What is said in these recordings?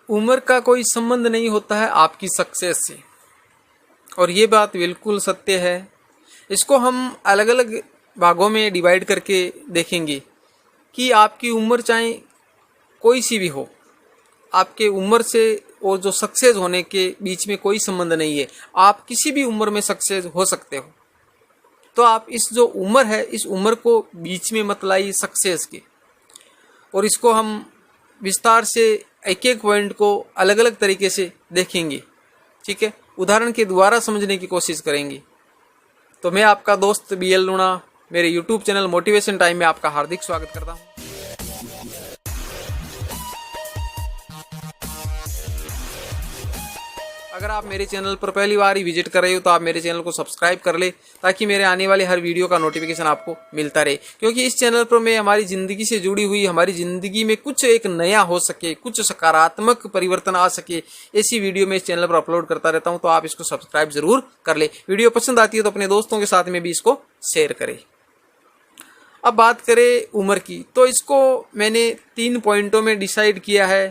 उम्र का कोई संबंध नहीं होता है आपकी सक्सेस से, और ये बात बिल्कुल सत्य है। इसको हम अलग अलग भागों में डिवाइड करके देखेंगे कि आपकी उम्र चाहे कोई सी भी हो, आपके उम्र से और जो सक्सेस होने के बीच में कोई संबंध नहीं है। आप किसी भी उम्र में सक्सेस हो सकते हो। तो आप इस जो उम्र है, इस उम्र को बीच में मत लाइए सक्सेस के, और इसको हम विस्तार से एक एक पॉइंट को अलग अलग तरीके से देखेंगे। ठीक है, उदाहरण के द्वारा समझने की कोशिश करेंगे। तो मैं आपका दोस्त BL लूणा मेरे YouTube चैनल मोटिवेशन टाइम में आपका हार्दिक स्वागत करता हूँ। अगर आप मेरे चैनल पर पहली बार ही विजिट कर रहे हो तो आप मेरे चैनल को सब्सक्राइब कर ले, ताकि मेरे आने वाले हर वीडियो का नोटिफिकेशन आपको मिलता रहे। क्योंकि इस चैनल पर मैं हमारी ज़िंदगी से जुड़ी हुई, हमारी ज़िंदगी में कुछ एक नया हो सके, कुछ सकारात्मक परिवर्तन आ सके, ऐसी वीडियो मैं इस चैनल पर अपलोड करता रहता हूँ। तो आप इसको सब्सक्राइब जरूर कर ले। वीडियो पसंद आती है तो अपने दोस्तों के साथ में भी इसको शेयर करें। अब बात करें उम्र की, तो इसको मैंने 3 पॉइंटों में डिसाइड किया है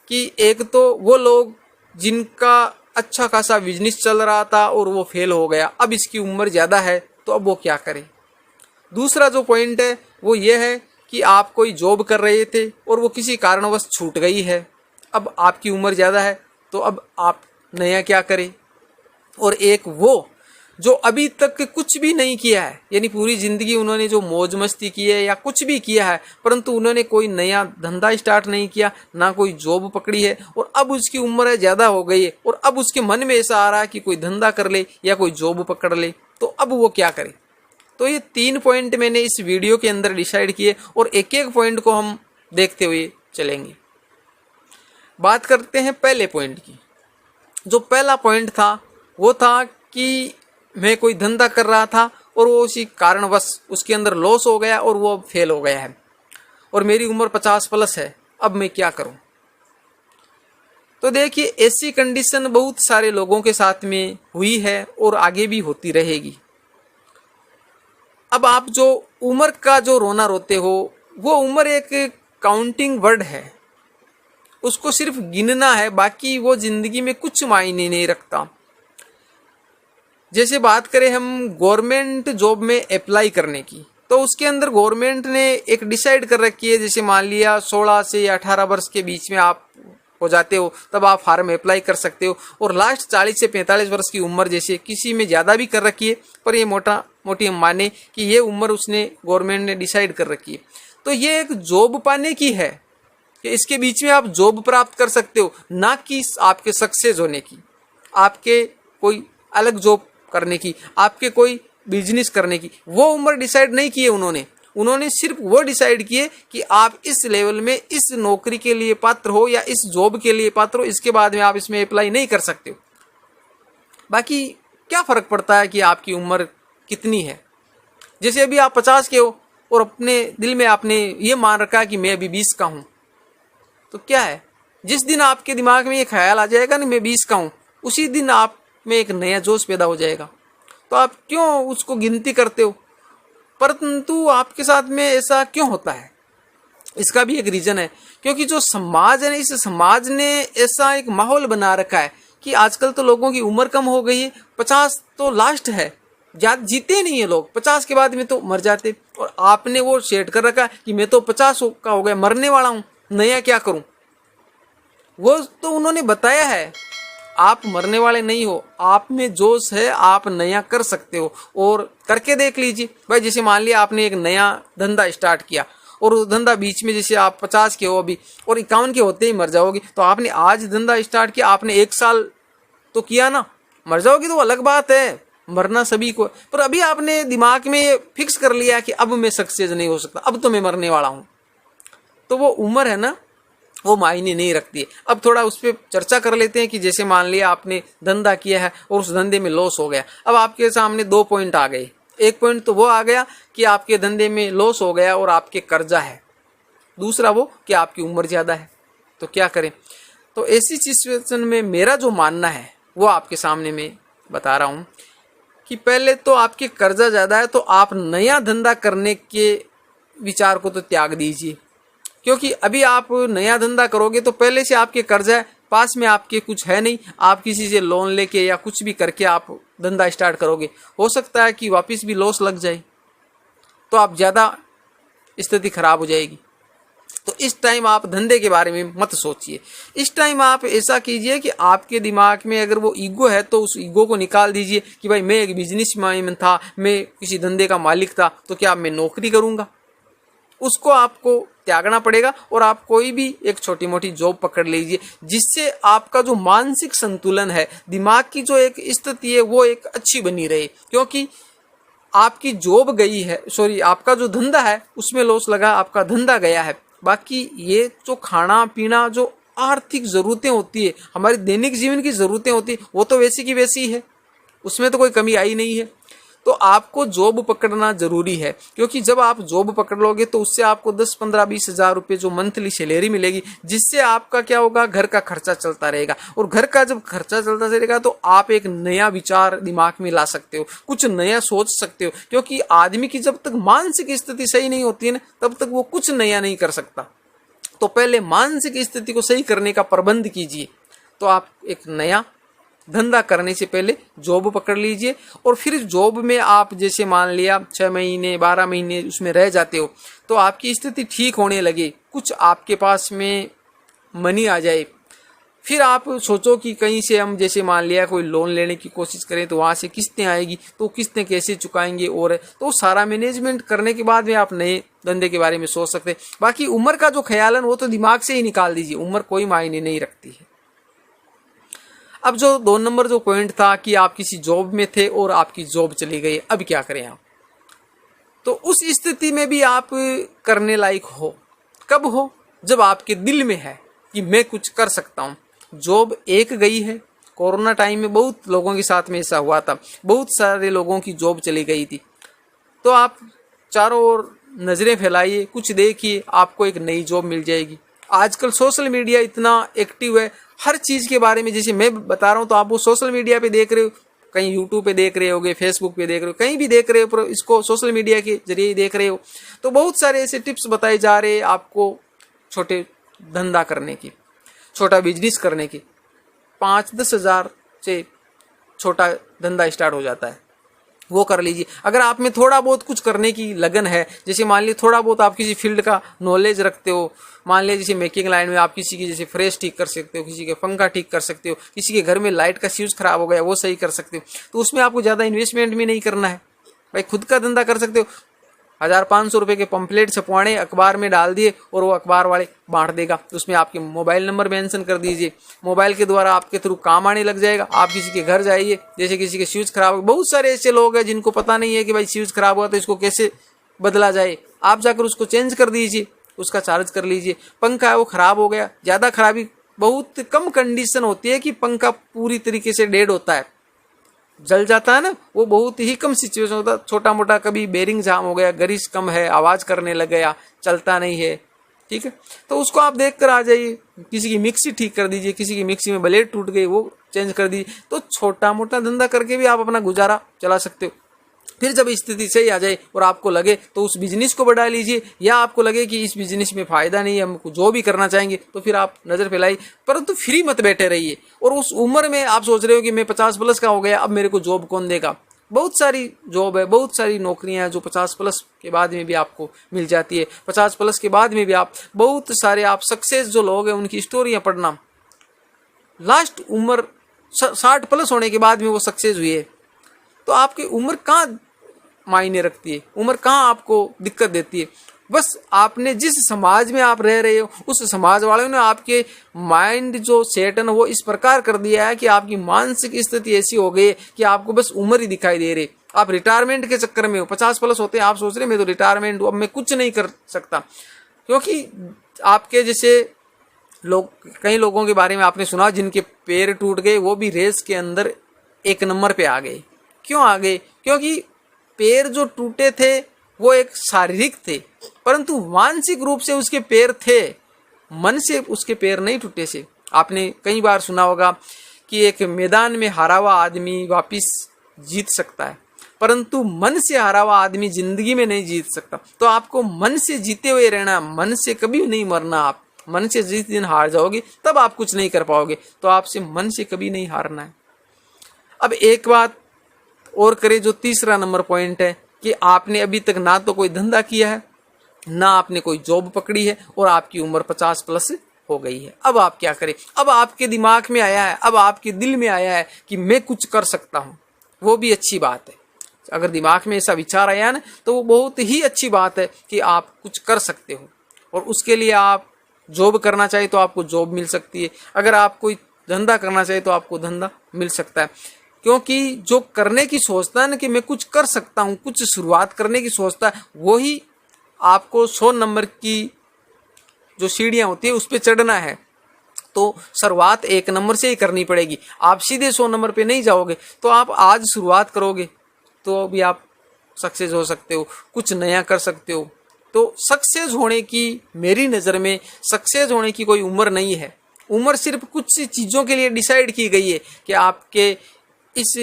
कि एक तो वो लोग जिनका अच्छा खासा बिजनेस चल रहा था और वो फेल हो गया, अब इसकी उम्र ज़्यादा है तो अब वो क्या करे। दूसरा जो पॉइंट है वो ये है कि आप कोई जॉब कर रहे थे और वो किसी कारणवश छूट गई है, अब आपकी उम्र ज़्यादा है तो अब आप नया क्या करें। और एक वो जो अभी तक कुछ भी नहीं किया है, यानी पूरी ज़िंदगी उन्होंने जो मौज मस्ती की है या कुछ भी किया है, परंतु उन्होंने कोई नया धंधा स्टार्ट नहीं किया, ना कोई जॉब पकड़ी है, और अब उसकी उम्र ज़्यादा हो गई है और अब उसके मन में ऐसा आ रहा है कि कोई धंधा कर ले या कोई जॉब पकड़ ले, तो अब वो क्या करे। तो ये 3 पॉइंट मैंने इस वीडियो के अंदर डिसाइड किए और एक एक पॉइंट को हम देखते हुए चलेंगे। बात करते हैं पहले पॉइंट की। जो पहला पॉइंट था वो था कि मैं कोई धंधा कर रहा था और वो उसी कारणवश उसके अंदर लॉस हो गया और वो अब फेल हो गया है, और मेरी उम्र 50+ है, अब मैं क्या करूं। तो देखिए, ऐसी कंडीशन बहुत सारे लोगों के साथ में हुई है और आगे भी होती रहेगी। अब आप जो उम्र का जो रोना रोते हो, वो उम्र एक काउंटिंग वर्ड है, उसको सिर्फ गिनना है, बाकी वो जिंदगी में कुछ मायने नहीं रखता। जैसे बात करें हम गवर्नमेंट जॉब में अप्लाई करने की, तो उसके अंदर गवर्नमेंट ने एक डिसाइड कर रखी है, जैसे मान लिया 16 से 18 वर्ष के बीच में आप हो जाते हो तब आप फार्म अप्लाई कर सकते हो, और लास्ट 40 से 45 वर्ष की उम्र, जैसे किसी में ज़्यादा भी कर रखी है, पर ये मोटी हम माने कि ये उम्र उसने गवर्नमेंट ने डिसाइड कर रखी है। तो ये एक जॉब पाने की है कि इसके बीच में आप जॉब प्राप्त कर सकते हो, ना कि आपके सक्सेस होने की, आपके कोई अलग जॉब करने की, आपके कोई बिजनेस करने की। वो उम्र डिसाइड नहीं की है उन्होंने सिर्फ वो डिसाइड किए कि आप इस लेवल में इस नौकरी के लिए पात्र हो या इस जॉब के लिए पात्र हो, इसके बाद में आप इसमें अप्लाई नहीं कर सकते हो। बाकी क्या फ़र्क पड़ता है कि आपकी उम्र कितनी है। जैसे अभी आप 50 के हो और अपने दिल में आपने ये मान रखा है कि मैं अभी 20 का हूँ, तो क्या है, जिस दिन आपके दिमाग में ये ख्याल आ जाएगा ना मैं 20 का हूँ, उसी दिन आप में एक नया जोश पैदा हो जाएगा। तो आप क्यों उसको गिनती करते हो। परंतु आपके साथ में ऐसा क्यों होता है, इसका भी एक रीज़न है, क्योंकि जो समाज है, इस समाज ने ऐसा एक माहौल बना रखा है कि आजकल तो लोगों की उम्र कम हो गई है, 50 तो लास्ट है, ज़्यादा जीते नहीं है लोग, 50 के बाद में तो मर जाते। और आपने वो सेट कर रखा है कि मैं तो 50 का हो गया, मरने वाला हूँ, नया क्या करूँ। वो तो उन्होंने बताया है, आप मरने वाले नहीं हो, आप में जोश है, आप नया कर सकते हो और करके देख लीजिए भाई। जैसे मान लिया आपने एक नया धंधा स्टार्ट किया और वो धंधा बीच में, जैसे आप 50 के हो अभी और 51 के होते ही मर जाओगे, तो आपने आज धंधा स्टार्ट किया, आपने 1 साल तो किया ना, मर जाओगे तो अलग बात है, मरना सभी को। पर अभी आपने दिमाग में फिक्स कर लिया कि अब मैं सक्सेस नहीं हो सकता, अब तो मैं मरने वाला हूँ, तो वो उम्र है ना, वो मायने नहीं रखती है। अब थोड़ा उस पर चर्चा कर लेते हैं कि जैसे मान लिया आपने धंधा किया है और उस धंधे में लॉस हो गया। अब आपके सामने 2 पॉइंट आ गए। एक पॉइंट तो वो आ गया कि आपके धंधे में लॉस हो गया और आपके कर्जा है, दूसरा वो कि आपकी उम्र ज़्यादा है, तो क्या करें। तो ऐसी सिचुएशन में मेरा जो मानना है वो आपके सामने मैं बता रहा हूँ कि पहले तो आपके कर्जा ज़्यादा है तो आप नया धंधा करने के विचार को तो त्याग दीजिए। क्योंकि अभी आप नया धंधा करोगे तो पहले से आपके कर्ज है, पास में आपके कुछ है नहीं, आप किसी से लोन लेके या कुछ भी करके आप धंधा स्टार्ट करोगे, हो सकता है कि वापस भी लॉस लग जाए, तो आप ज़्यादा स्थिति खराब हो जाएगी। तो इस टाइम आप धंधे के बारे में मत सोचिए। इस टाइम आप ऐसा कीजिए कि आपके दिमाग में अगर वो ईगो है तो उस ईगो को निकाल दीजिए कि भाई मैं एक बिजनेसमैन था, मैं किसी धंधे का मालिक था, तो क्या मैं नौकरी करूंगा? उसको आपको त्यागना पड़ेगा और आप कोई भी एक छोटी मोटी जॉब पकड़ लीजिए, जिससे आपका जो मानसिक संतुलन है, दिमाग की जो एक स्थिति है वो एक अच्छी बनी रहे। क्योंकि आपकी जॉब गई है, आपका जो धंधा है उसमें लॉस लगा, आपका धंधा गया है, बाकी ये जो खाना पीना जो आर्थिक जरूरतें होती है, हमारी दैनिक जीवन की जरूरतें होती है, वो तो वैसी की वैसी है, उसमें तो कोई कमी आई नहीं है। तो आपको जॉब पकड़ना जरूरी है, क्योंकि जब आप जॉब पकड़ लोगे तो उससे आपको 10, 15, 20 हज़ार रुपये जो मंथली सैलरी मिलेगी, जिससे आपका क्या होगा, घर का खर्चा चलता रहेगा। और घर का जब खर्चा चलता रहेगा तो आप एक नया विचार दिमाग में ला सकते हो, कुछ नया सोच सकते हो। क्योंकि आदमी की जब तक मानसिक स्थिति सही नहीं होती है ना, तब तक वो कुछ नया नहीं कर सकता। तो पहले मानसिक स्थिति को सही करने का प्रबंध कीजिए, तो आप एक नया धंधा करने से पहले जॉब पकड़ लीजिए। और फिर जॉब में आप जैसे मान लिया 6 महीने 12 महीने उसमें रह जाते हो, तो आपकी स्थिति ठीक होने लगे, कुछ आपके पास में मनी आ जाए, फिर आप सोचो कि कहीं से हम जैसे मान लिया कोई लोन लेने की कोशिश करें तो वहाँ से किस्तें आएगी, तो किस्तें कैसे चुकाएंगे, और तो सारा मैनेजमेंट करने के बाद में आप नए धंधे के बारे में सोच सकते हैं। बाकी उम्र का जो ख्याल है वो तो दिमाग से ही निकाल दीजिए, उम्र कोई मायने नहीं रखती है। अब जो 2 नंबर जो पॉइंट था कि आप किसी जॉब में थे और आपकी जॉब चली गई, अब क्या करें आप? तो उस स्थिति में भी आप करने लायक हो, कब हो? जब आपके दिल में है कि मैं कुछ कर सकता हूँ। जॉब एक गई है, कोरोना टाइम में बहुत लोगों के साथ में ऐसा हुआ था, बहुत सारे लोगों की जॉब चली गई थी। तो आप चारों ओर नजरें फैलाइए, कुछ देखिए, आपको एक नई जॉब मिल जाएगी। आजकल सोशल मीडिया इतना एक्टिव है, हर चीज के बारे में जैसे मैं बता रहा हूँ तो आप वो सोशल मीडिया पे देख रहे हो, कहीं यूट्यूब पे देख रहे होगे, फेसबुक पे देख रहे हो, कहीं भी देख रहे हो, पर इसको सोशल मीडिया के जरिए ही देख रहे हो। तो बहुत सारे ऐसे टिप्स बताए जा रहे हैं आपको छोटे धंधा करने की, छोटा बिजनेस करने की। 5-10 हज़ार से छोटा धंधा स्टार्ट हो जाता है, वो कर लीजिए। अगर आप में थोड़ा बहुत कुछ करने की लगन है, जैसे मान लीजिए थोड़ा बहुत आप किसी फील्ड का नॉलेज रखते हो, मान लीजिए जैसे मेकिंग लाइन में आप किसी की जैसे फ्रेश ठीक कर सकते हो, किसी के पंखा ठीक कर सकते हो, किसी के घर में लाइट का स्विच खराब हो गया वो सही कर सकते हो, तो उसमें आपको ज़्यादा इन्वेस्टमेंट भी नहीं करना है भाई, खुद का धंधा कर सकते हो। 1500 रुपये के पंपलेट छपवाने, अखबार में डाल दिए और वो अखबार वाले बांट देगा, तो उसमें आपके मोबाइल नंबर मेंशन कर दीजिए, मोबाइल के द्वारा आपके थ्रू काम आने लग जाएगा। आप किसी के घर जाइए, जैसे किसी के स्विच खराब हो, बहुत सारे ऐसे लोग हैं जिनको पता नहीं है कि भाई स्विच खराब हुआ तो इसको कैसे बदला जाए, आप जाकर उसको चेंज कर दीजिए, उसका चार्ज कर लीजिए। पंखा है वो खराब हो गया, ज़्यादा खराबी बहुत कम कंडीशन होती है कि पंखा पूरी तरीके से डेड होता है, जल जाता है ना, वो बहुत ही कम सिचुएशन होता है। छोटा मोटा कभी बेरिंग जाम हो गया, ग्रीस कम है, आवाज़ करने लग गया, चलता नहीं है, ठीक है, तो उसको आप देख कर आ जाइए। किसी की मिक्सी ठीक कर दीजिए, किसी की मिक्सी में ब्लेड टूट गई वो चेंज कर दीजिए। तो छोटा मोटा धंधा करके भी आप अपना गुजारा चला सकते हो। फिर जब स्थिति सही आ जाए और आपको लगे तो उस बिजनेस को बढ़ा लीजिए, या आपको लगे कि इस बिजनेस में फायदा नहीं है, हमको जो भी करना चाहेंगे तो फिर आप नजर फैलाइए, परंतु फ्री मत बैठे रहिए। और उस उम्र में आप सोच रहे हो कि मैं 50+ का हो गया, अब मेरे को जॉब कौन देगा? बहुत सारी जॉब है, बहुत सारी नौकरियां हैं जो 50+ के बाद में भी आपको मिल जाती है। 50+ के बाद में भी आप बहुत सारे आप सक्सेस जो लोग हैं उनकी स्टोरियां पढ़ना, लास्ट उम्र 60+ होने के बाद में वो सक्सेस हुई है। तो आपकी उम्र कहाँ मायने रखती है, उम्र कहाँ आपको दिक्कत देती है? बस आपने जिस समाज में आप रह रहे हो उस समाज वालों ने आपके माइंड जो सेट है ना वो इस प्रकार कर दिया है कि आपकी मानसिक स्थिति ऐसी हो गई कि आपको बस उम्र ही दिखाई दे रही। आप रिटायरमेंट के चक्कर में हो, 50+ होते हैं, आप सोच रहे मैं तो रिटायरमेंट हूँ, अब मैं कुछ नहीं कर सकता। क्योंकि आपके जैसे लोग, कई लोगों के बारे में आपने सुना जिनके पैर टूट गए, वो भी रेस के अंदर 1 नंबर पे आ गए। क्यों आ गए? क्योंकि पैर जो टूटे थे वो एक शारीरिक थे, परंतु मानसिक रूप से उसके पैर थे, मन से उसके पैर नहीं टूटे से। आपने कई बार सुना होगा कि एक मैदान में हारा हुआ आदमी वापिस जीत सकता है, परंतु मन से हारा हुआ आदमी जिंदगी में नहीं जीत सकता। तो आपको मन से जीते हुए रहना, मन से कभी नहीं मरना। आप मन से जिस दिन हार जाओगे तब आप कुछ नहीं कर पाओगे, तो आपसे मन से कभी नहीं हारना है। अब एक बात और करें, जो तीसरा नंबर पॉइंट है कि आपने अभी तक ना तो कोई धंधा किया है, ना आपने कोई जॉब पकड़ी है, और आपकी उम्र 50 प्लस हो गई है। अब आप क्या करें? अब आपके दिमाग में आया है, अब आपके दिल में आया है कि मैं कुछ कर सकता हूं। वो भी अच्छी बात है। अगर दिमाग में ऐसा विचार आया ना, तो वो बहुत ही अच्छी बात है कि आप कुछ कर सकते हो, और उसके लिए आप जॉब करना चाहिए तो आपको जॉब मिल सकती है। अगर आप कोई धंधा करना चाहिए तो आपको धंधा मिल सकता है। क्योंकि जो करने की सोचता है ना कि मैं कुछ कर सकता हूं, कुछ शुरुआत करने की सोचता है, वही आपको 100 नंबर की जो सीढ़ियां होती है उस पर चढ़ना है। तो शुरुआत 1 नंबर से ही करनी पड़ेगी। आप सीधे 100 नंबर पे नहीं जाओगे। तो आप आज शुरुआत करोगे तो भी आप सक्सेस हो सकते हो, कुछ नया कर सकते हो। तो सक्सेस होने की, मेरी नज़र में सक्सेस होने की कोई उम्र नहीं है। उम्र सिर्फ कुछ चीज़ों के लिए डिसाइड की गई है कि आपके इस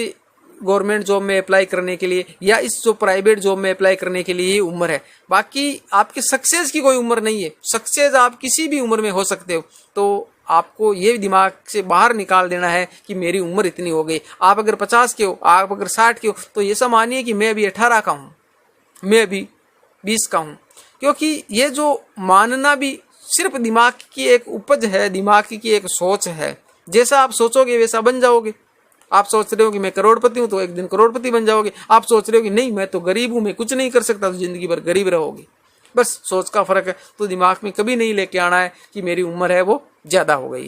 गवर्नमेंट जॉब में अप्लाई करने के लिए या इस जो प्राइवेट जॉब में अप्लाई करने के लिए ही उम्र है। बाकी आपके सक्सेस की कोई उम्र नहीं है। सक्सेस आप किसी भी उम्र में हो सकते हो। तो आपको ये दिमाग से बाहर निकाल देना है कि मेरी उम्र इतनी हो गई। आप अगर 50 के हो, आप अगर 60 के हो, तो ये सब मानिए कि मैं अभी 18 का हूँ, मैं अभी 20 का हूँ। क्योंकि ये जो मानना भी सिर्फ दिमाग की एक उपज है, दिमाग की एक सोच है। जैसा आप सोचोगे वैसा बन जाओगे। आप सोच रहे हो कि मैं करोड़पति हूं, तो एक दिन करोड़पति बन जाओगे। आप सोच रहे हो कि नहीं मैं तो गरीब हूं, मैं कुछ नहीं कर सकता, तो जिंदगी भर गरीब रहोगे। बस सोच का फर्क है। तो दिमाग में कभी नहीं लेके आना है कि मेरी उम्र है वो ज्यादा हो गई।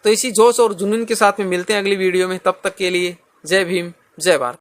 तो इसी जोश और जुनून के साथ में मिलते हैं अगली वीडियो में। तब तक के लिए जय भीम, जय भारत।